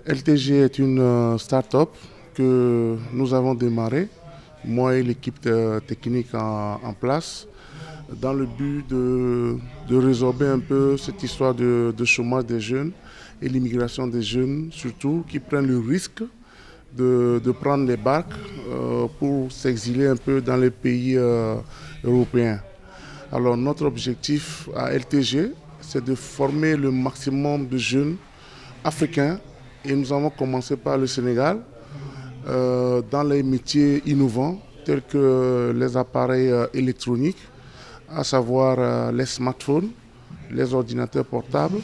LTG est une start-up que nous avons démarrée, moi et l'équipe technique en place, dans le but de résorber un peu cette histoire de chômage des jeunes et l'immigration des jeunes, surtout, qui prennent le risque de prendre les barques pour s'exiler un peu dans les pays européens. Alors notre objectif à LTG, c'est de former le maximum de jeunes africains et nous avons commencé par le Sénégal dans les métiers innovants tels que les appareils électroniques, à savoir les smartphones, les ordinateurs portables,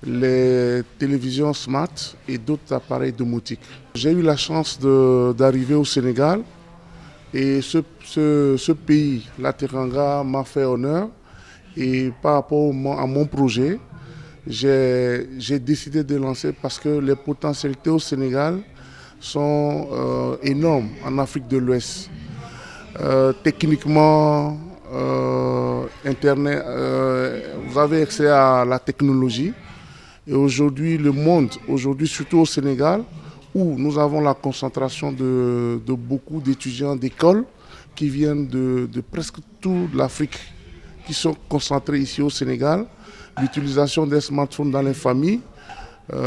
les télévisions smart et d'autres appareils domotiques. J'ai eu la chance d'arriver au Sénégal et ce pays, la Teranga, m'a fait honneur. Et par rapport à mon projet, j'ai décidé de lancer parce que les potentialités au Sénégal sont énormes en Afrique de l'Ouest. Techniquement, Internet, vous avez accès à la technologie. Et aujourd'hui, le monde, surtout au Sénégal, où nous avons la concentration de beaucoup d'étudiants d'école qui viennent de presque toute l'Afrique, qui sont concentrés ici au Sénégal, l'utilisation des smartphones dans les familles,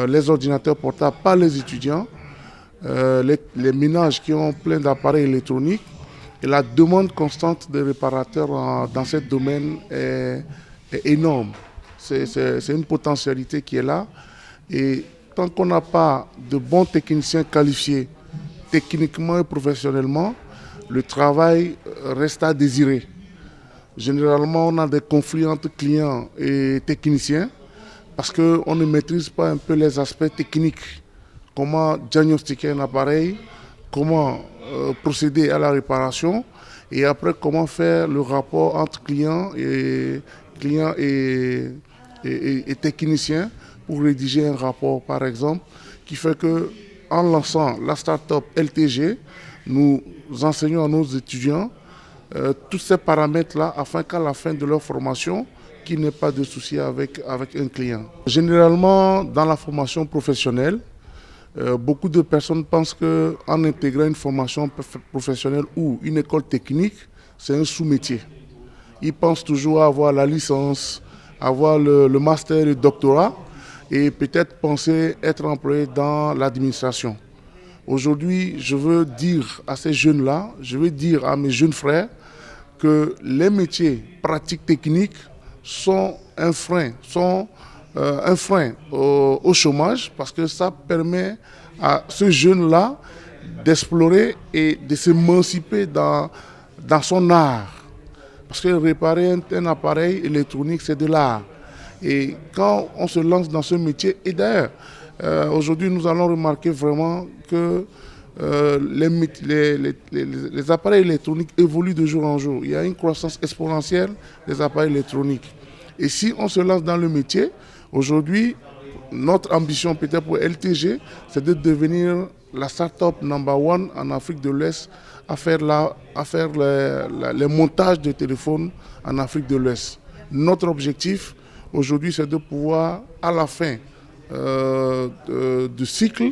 les ordinateurs portables par les étudiants, les ménages qui ont plein d'appareils électroniques et la demande constante des réparateurs dans ce domaine est énorme. C'est une potentialité qui est là et tant qu'on n'a pas de bons techniciens qualifiés techniquement et professionnellement, le travail reste à désirer. Généralement, on a des conflits entre clients et techniciens parce qu'on ne maîtrise pas un peu les aspects techniques. Comment diagnostiquer un appareil, comment procéder à la réparation et après comment faire le rapport entre clients et techniciens pour rédiger un rapport, par exemple, qui fait que en lançant la start-up LTG, nous enseignons à nos étudiants tous ces paramètres-là afin qu'à la fin de leur formation, qu'il n'y ait pas de souci avec un client. Généralement, dans la formation professionnelle, beaucoup de personnes pensent qu'en intégrant une formation professionnelle ou une école technique, c'est un sous-métier. Ils pensent toujours avoir la licence, avoir le master et le doctorat et peut-être penser être employé dans l'administration. Aujourd'hui, je veux dire à ces jeunes-là, je veux dire à mes jeunes frères que les métiers pratiques techniques sont un frein, au chômage parce que ça permet à ce jeune-là d'explorer et de s'émanciper dans son art. Parce que réparer un appareil électronique, c'est de l'art. Et quand on se lance dans ce métier, et d'ailleurs, aujourd'hui, nous allons remarquer vraiment que les appareils électroniques évoluent de jour en jour. Il y a une croissance exponentielle des appareils électroniques. Et si on se lance dans le métier, aujourd'hui, notre ambition peut-être pour LTG, c'est de devenir la start-up number one en Afrique de l'Ouest à faire les montages de téléphones en Afrique de l'Ouest. Notre objectif aujourd'hui, c'est de pouvoir, à la fin du cycle,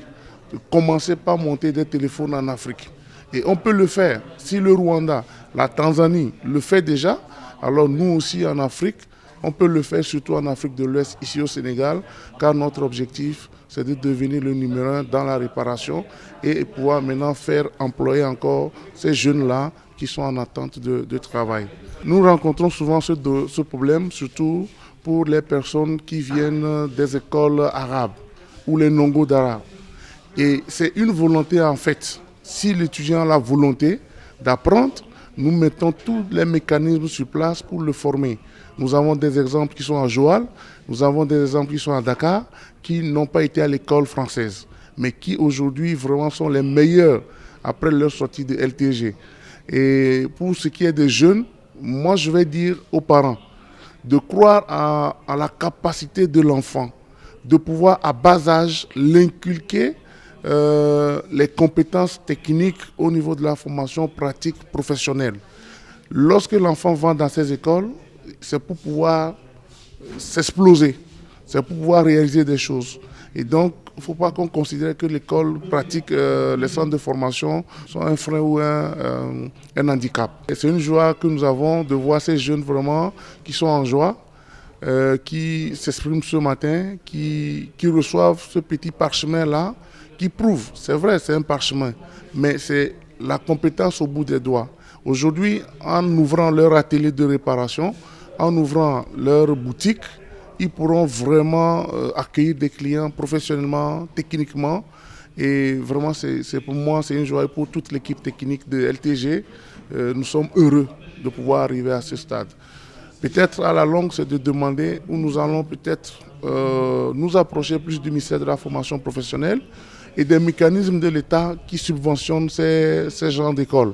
commencer par monter des téléphones en Afrique. Et on peut le faire. Si le Rwanda, la Tanzanie le fait déjà, alors nous aussi en Afrique, on peut le faire surtout en Afrique de l'Ouest, ici au Sénégal, car notre objectif, c'est de devenir le numéro 1 dans la réparation et pouvoir maintenant faire employer encore ces jeunes-là qui sont en attente de travail. Nous rencontrons souvent ce problème, surtout pour les personnes qui viennent des écoles arabes ou les nongos d'arabes. Et c'est une volonté en fait. Si l'étudiant a la volonté d'apprendre, nous mettons tous les mécanismes sur place pour le former. Nous avons des exemples qui sont à Joal, nous avons des exemples qui sont à Dakar, qui n'ont pas été à l'école française, mais qui aujourd'hui vraiment sont les meilleurs après leur sortie de LTG. Et pour ce qui est des jeunes, moi je vais dire aux parents de croire à la capacité de l'enfant, de pouvoir à bas âge l'inculquer les compétences techniques au niveau de la formation pratique professionnelle. Lorsque l'enfant va dans ces écoles, c'est pour pouvoir s'exploser, c'est pour pouvoir réaliser des choses. Et donc, il ne faut pas qu'on considère que l'école pratique, les centres de formation sont un frein ou un handicap. Et c'est une joie que nous avons de voir ces jeunes vraiment qui sont en joie, qui s'expriment ce matin, qui reçoivent ce petit parchemin-là, qui prouve, c'est vrai, c'est un parchemin, mais c'est la compétence au bout des doigts. Aujourd'hui, en ouvrant leur atelier de réparation, en ouvrant leur boutique, ils pourront vraiment accueillir des clients professionnellement, techniquement. Et vraiment, c'est pour moi, c'est une joie et pour toute l'équipe technique de LTG. Nous sommes heureux de pouvoir arriver à ce stade. Peut-être à la longue, c'est de demander où nous allons peut-être nous approcher plus du ministère de la formation professionnelle et des mécanismes de l'État qui subventionnent ces genres d'écoles.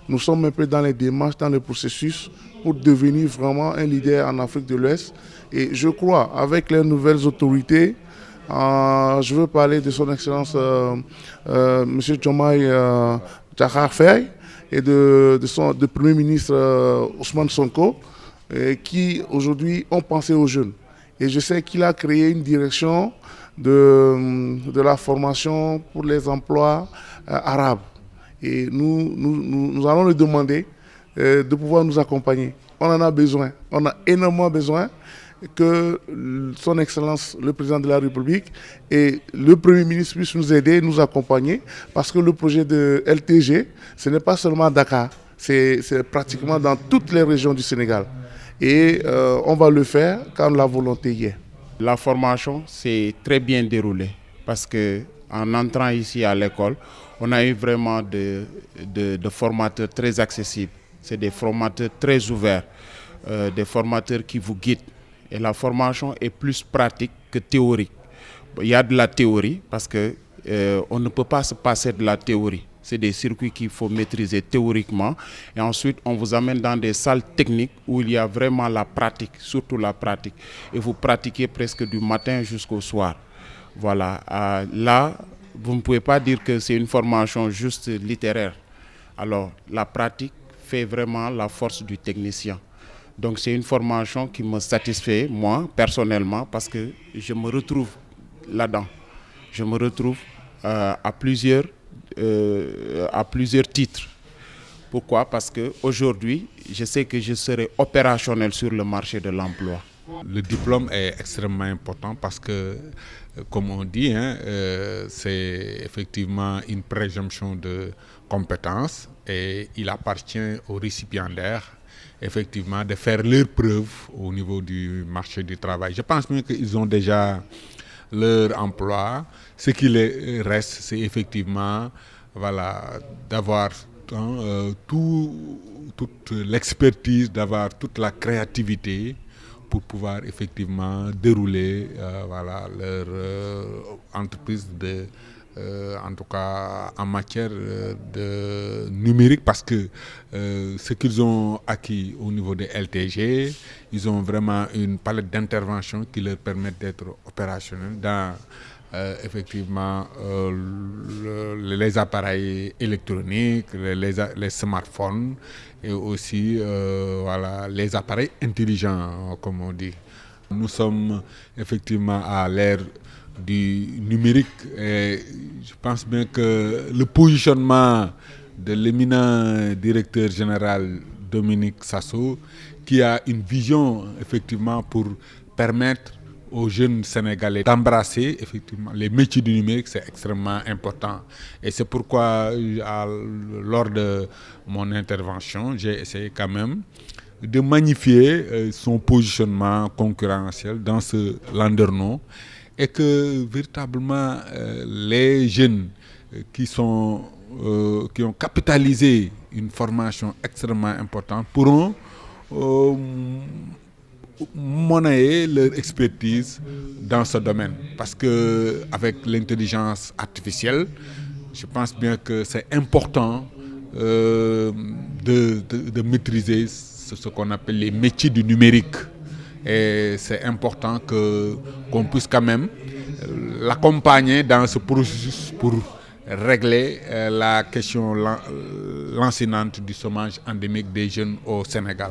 Nous sommes un peu dans les démarches, dans le processus pour devenir vraiment un leader en Afrique de l'Ouest. Et je crois, avec les nouvelles autorités, je veux parler de son Excellence M. Diomaye Diakhar Faye et de Premier ministre Ousmane Sonko, qui aujourd'hui ont pensé aux jeunes. Et je sais qu'il a créé une direction de la formation pour les emplois arabes. Et nous allons lui demander de pouvoir nous accompagner. On en a besoin, on a énormément besoin que son Excellence, le Président de la République et le Premier ministre puissent nous aider, nous accompagner, parce que le projet de LTG, ce n'est pas seulement à Dakar, c'est pratiquement dans toutes les régions du Sénégal. Et on va le faire quand la volonté y est. La formation s'est très bien déroulée parce qu'en entrant ici à l'école, on a eu vraiment de formateurs très accessibles. C'est des formateurs très ouverts, des formateurs qui vous guident. Et la formation est plus pratique que théorique. Il y a de la théorie parce qu'on ne peut pas se passer de la théorie. C'est des circuits qu'il faut maîtriser théoriquement. Et ensuite, on vous amène dans des salles techniques où il y a vraiment la pratique, surtout la pratique. Et vous pratiquez presque du matin jusqu'au soir. Voilà. Là, vous ne pouvez pas dire que c'est une formation juste littéraire. Alors, la pratique fait vraiment la force du technicien. Donc, c'est une formation qui me satisfait, moi, personnellement, parce que je me retrouve là-dedans. Je me retrouve à plusieurs titres. Pourquoi? Parce qu'aujourd'hui, je sais que je serai opérationnel sur le marché de l'emploi. Le diplôme est extrêmement important parce que, comme on dit, c'est effectivement une présomption de compétence et il appartient aux récipiendaires effectivement de faire leurs preuves au niveau du marché du travail. Je pense bien qu'ils ont déjà leur emploi. Ce qui les reste, c'est effectivement d'avoir toute l'expertise, d'avoir toute la créativité pour pouvoir effectivement dérouler leur entreprise en tout cas en matière de numérique, parce que ce qu'ils ont acquis au niveau des LTG, ils ont vraiment une palette d'interventions qui leur permettent d'être opérationnels dans effectivement les appareils électroniques, les smartphones et aussi les appareils intelligents, comme on dit. Nous sommes effectivement à l'ère du numérique et je pense bien que le positionnement de l'éminent directeur général Dominique Sassou, qui a une vision effectivement pour permettre aux jeunes Sénégalais d'embrasser effectivement les métiers du numérique, c'est extrêmement important. Et c'est pourquoi lors de mon intervention, j'ai essayé quand même de magnifier son positionnement concurrentiel dans ce landerneau, et que véritablement les jeunes qui ont capitalisé une formation extrêmement importante pourront monnayer leur expertise dans ce domaine. Parce qu'avec l'intelligence artificielle, je pense bien que c'est important de maîtriser ce qu'on appelle les métiers du numérique. Et c'est important qu'on puisse quand même l'accompagner dans ce processus pour régler la question lancinante du chômage endémique des jeunes au Sénégal.